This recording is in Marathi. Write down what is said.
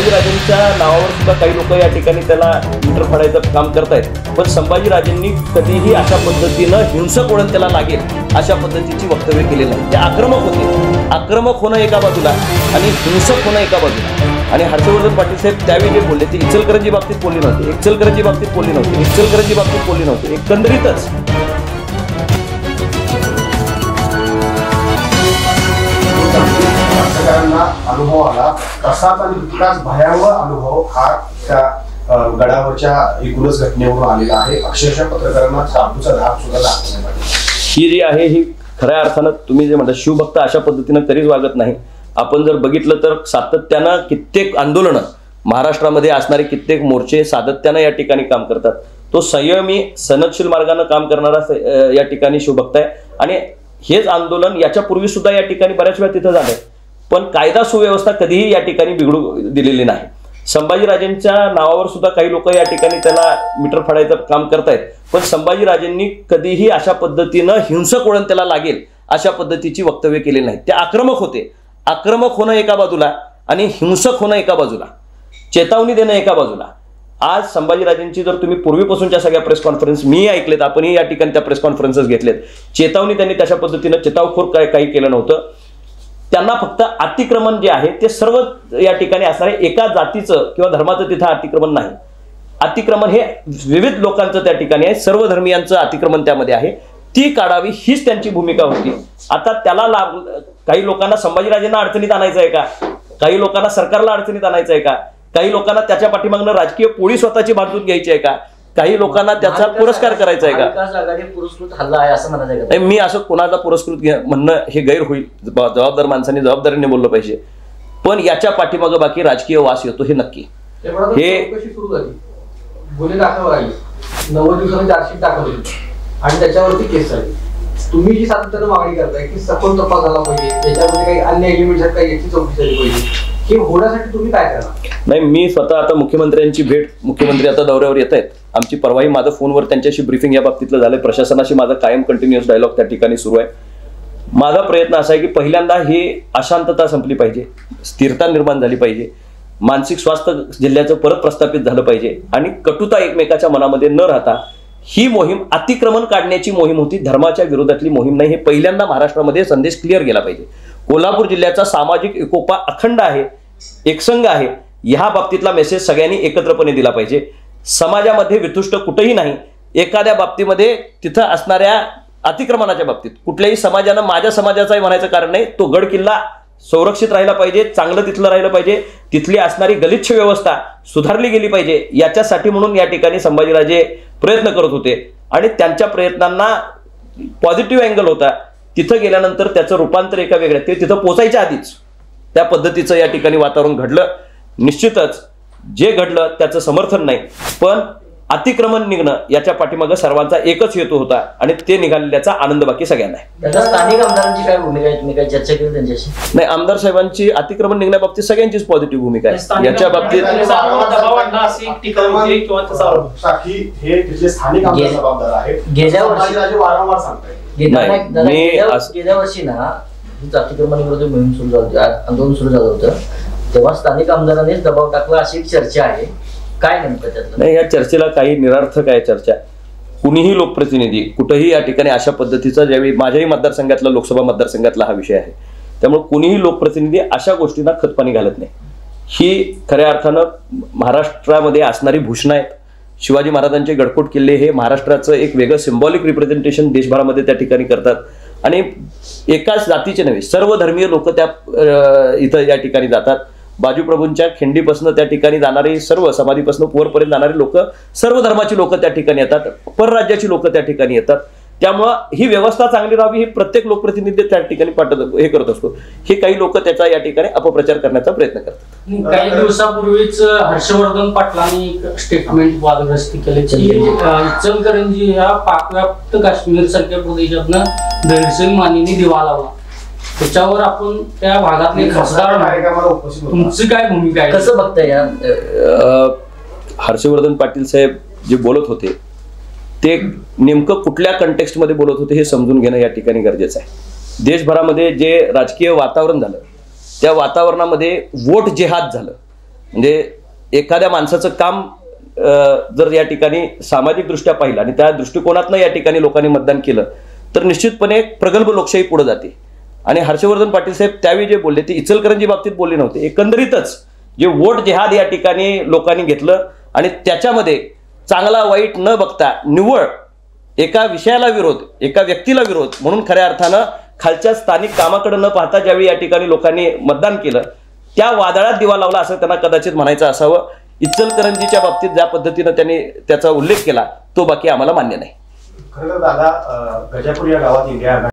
संभाजीराजेंच्या नावावर सुद्धा काही लोक या ठिकाणी त्याला मीटर फाडायचं काम करतायत, पण संभाजीराजेंनी कधीही अशा पद्धतीनं हिंसक वळण त्याला लागेल अशा पद्धतीची वक्तव्य केले नाही. ते आक्रमक होते. आक्रमक होणं एका बाजूला आणि हिंसक होणं एका बाजूला. आणि हर्षवर्धन पाटील साहेब त्यावेळी जे बोलले ते इचलकरंजी बाबतीत बोलले नव्हते, इचलकरंजी बाबतीत बोलले नव्हते, इचलकरंजी बाबतीत बोलले नव्हते. एकंदरीतच अनुभव आला तसाच आणि तितकाच भयावह अनुभव हा त्या गडावरच्या एकूणच घटनेवरून आलेला आहे. अक्षरशः पत्रकारांना चाकूचा धाक सुद्धा दाखवण्यात आला. ही जी आहे ही खऱ्या अर्थानं तुम्ही जे म्हणता शिवभक्त अशा पद्धतीनं कधीच वागत नाही. आपण जर बघितलं तर सातत्यानं कित्येक आंदोलनं महाराष्ट्रामध्ये असणारे कित्येक मोर्चे सातत्यानं या ठिकाणी काम करतात. तो संयमी सनदशील मार्गाने काम करणारा या ठिकाणी शिवभक्त आहे. आणि हेच आंदोलन याच्यापूर्वी सुद्धा या ठिकाणी बऱ्याच वेळा तिथं झालंय, पण कायदा सुव्यवस्था कधीही या ठिकाणी बिघडू दिलेली नाही. संभाजीराजेंच्या नावावर सुद्धा काही लोक या ठिकाणी त्याला मीटर फाडायचं काम करतायत, पण संभाजीराजेंनी कधीही अशा पद्धतीनं हिंसक वळण त्याला लागेल अशा पद्धतीची वक्तव्य केलेली नाही. ते आक्रमक होते. आक्रमक होणं एका बाजूला आणि हिंसक होणं एका बाजूला, चेतावणी देणं एका बाजूला. आज संभाजीराजेंची जर तुम्ही पूर्वीपासूनच्या सगळ्या प्रेस कॉन्फरन्स मी ऐकलेत, आपणही या ठिकाणी त्या प्रेस कॉन्फरन्सेस घेतलेत, चेतावणी त्यांनी तशा पद्धतीनं चितावखोर काही केलं नव्हतं. त्यांना फक्त अतिक्रमण जे आहे ते सर्व या ठिकाणी असणारे एका जातीचं किंवा धर्माचं तिथं अतिक्रमण नाही. अतिक्रमण हे विविध लोकांचं त्या ठिकाणी आहे, सर्व धर्मियांचं अतिक्रमण त्यामध्ये आहे. ती काढावी हीच त्यांची भूमिका होती. आता त्याला काही लोकांना संभाजीराजेंना अडचणीत आणायचं आहे का, काही लोकांना सरकारला अडचणीत आणायचं आहे का, काही लोकांना त्याच्या पाठीमागनं राजकीय पोळी स्वतःची बांधून घ्यायची आहे का, काही लोकांना त्याचा पुरस्कार करायचा आहे का. पुरस्कृत हल्ला आहे असं म्हणायचं नाही, मी असं कोणाचा पुरस्कृत म्हणणं हे गैर होईल. जबाबदार माणसांनी जबाबदारीने बोललं पाहिजे. पण याच्या पाठीमागं बाकी राजकीय वास येतो हे नक्की. हे गुन्हे दाखल झाले, 90 दिवसांनी चार्जशीट दाखल होईल आणि त्याच्यावरती केस झाली. तुम्ही जी सातत्यानं मागणी करताय की सखोल तपास झाला पाहिजे, त्याच्यामध्ये काही अन्य एलिमेंट्स आहेत काही याची चौकशी झाली पाहिजे, हे होण्यासाठी तुम्ही काय करणार? नाही, मी स्वतः आता मुख्यमंत्र्यांची भेट, मुख्यमंत्री आता दौऱ्यावर येत आहेत. आमची परवाही माझं फोनवर त्यांच्याशी ब्रीफिंग या बाबतीतलं झालंय. प्रशासनाशी माझा कायम कंटिन्युअस डायलॉग त्या ठिकाणी सुरू आहे. माझा प्रयत्न असा आहे की पहिल्यांदा ही अशांतता संपली पाहिजे, स्थिरता निर्माण झाली पाहिजे, मानसिक स्वास्थ्य जिल्ह्याचं परत प्रस्थापित झालं पाहिजे आणि कटुता एकमेकाच्या मनामध्ये न राहता ही मोहीम अतिक्रमण काढण्याची मोहीम होती, धर्माच्या विरोधातली मोहीम नाही. हे पहिल्यांदा महाराष्ट्रामध्ये संदेश क्लिअर गेला पाहिजे. कोल्हापूर जिल्ह्याचा सामाजिक एकोपा अखंड आहे, एकसंघ आहे. ह्या बाबतीतला मेसेज सगळ्यांनी एकत्रपणे दिला पाहिजे. समाजामध्ये वितुष्ट कुठेही नाही. एखाद्या बाबतीमध्ये तिथं असणाऱ्या अतिक्रमणाच्या बाबतीत कुठल्याही समाजानं माझ्या समाजाचाही म्हणायचं कारण नाही. तो गड किल्ला संरक्षित राहिला पाहिजे, चांगलं तिथलं राहिलं पाहिजे, तिथली असणारी गलिच्छ व्यवस्था सुधारली गेली पाहिजे. याच्यासाठी म्हणून या ठिकाणी संभाजीराजे प्रयत्न करत होते आणि त्यांच्या प्रयत्नांना पॉझिटिव्ह अँगल होता. तिथं गेल्यानंतर त्याचं रूपांतर एका वेगळ्या, ते तिथं पोचायच्या आधीच त्या पद्धतीचं या ठिकाणी वातावरण घडलं. निश्चितच जे घडलं त्याचं समर्थन नाही, पण अतिक्रमण निघणं याच्या पाठीमागं सर्वांचा एकच हेतू होता आणि ते निघालेल्याचा आनंद बाकी सगळ्यांना आहे. स्थानिक आमदारांची काय भूमिका आहे, तुम्ही काय चर्चा केली त्यांच्याशी? नाही, आमदार साहेबांची अतिक्रमण निघण्याबाबतीत सगळ्यांचीच पॉझिटिव्ह भूमिका आहे. याच्या बाबतीत गेल्या वर्षी ना अतिक्रमण विरोधी मोहीम सुरू झाली, आंदोलन सुरू झालं होतं, तेव्हा स्थानिक आमदारांनीच दबाव टाकला अशी एक चर्चा आहे. काय नेमकं त्यातलं? नाही, या चर्चेला काही निरर्थक आहे चर्चा. कुणीही लोकप्रतिनिधी कुठेही या ठिकाणी अशा पद्धतीचा, ज्यावेळी माझ्याही मतदारसंघातला लोकसभा मतदारसंघातला हा विषय आहे, त्यामुळे कुणीही लोकप्रतिनिधी अशा गोष्टींना खतपाणी घालत नाही. ही खऱ्या अर्थानं महाराष्ट्रामध्ये असणारी भूषणं आहेत. शिवाजी महाराजांचे गडकोट किल्ले हे महाराष्ट्राचं एक वेगळं सिम्बॉलिक रिप्रेझेंटेशन देशभरामध्ये त्या ठिकाणी करतात आणि एकाच जातीचे नव्हे, सर्व धर्मीय लोक त्या इथं या ठिकाणी जातात. बाजूप्रभूंच्या खिंडीपासून त्या ठिकाणी जाणारे सर्व, समाधीपासून वरपर्यंत जाणारे लोक, सर्व धर्माची लोक त्या ठिकाणी येतात, परराज्याची लोक त्या ठिकाणी येतात. त्यामुळं ही व्यवस्था चांगली राहावी ही प्रत्येक लोकप्रतिनिधी त्या ठिकाणी हे करत असतो. हे काही लोक त्याचा या ठिकाणी अपप्रचार करण्याचा प्रयत्न करतात. काही दिवसापूर्वीच हर्षवर्धन पाटलांनी एक स्टेटमेंट वादग्रस्त केले की इचलकरंजी ह्या पाकव्याप्त काश्मीर सारख्या प्रदेशातनं दहशत मानेने दिवा लावला. त्याच्यावर आपण त्या भागातले खासदार, तुमची काय भूमिका आहे, कसं बघताय? हर्षवर्धन पाटील साहेब जे बोलत होते ते नेमकं कुठल्या कंटेक्स्टमध्ये बोलत होते हे समजून घेणं या ठिकाणी गरजेचं आहे. देशभरामध्ये जे राजकीय वातावरण झालं त्या वातावरणामध्ये वोट जेहाद झालं. म्हणजे एखाद्या माणसाचं काम जर या ठिकाणी सामाजिक दृष्ट्या पाहिलं आणि त्या दृष्टिकोनातनं या ठिकाणी लोकांनी मतदान केलं तर निश्चितपणे एक प्रगल्भ लोकशाही पुढे जाते. आणि हर्षवर्धन पाटील साहेब त्यावेळी जे बोलले ते इचलकरंजी बाबतीत बोलले नव्हते. एकंदरीतच जे वोट जेहाद या ठिकाणी लोकांनी घेतलं आणि त्याच्यामध्ये चांगला वाईट न बघता निव्वळ एका विषयाला विरोध, एका व्यक्तीला विरोध म्हणून खऱ्या अर्थानं खालच्या स्थानिक कामाकडे न पाहता ज्यावेळी या ठिकाणी लोकांनी मतदान केलं त्या वादळात दिवा लावला असं त्यांना कदाचित म्हणायचं असावं. इचलकरंजीच्या बाबतीत ज्या पद्धतीनं त्यांनी त्याचा उल्लेख केला तो बाकी आम्हाला मान्य नाही. खरं तर दादा, गजापूर या गावात इंडिया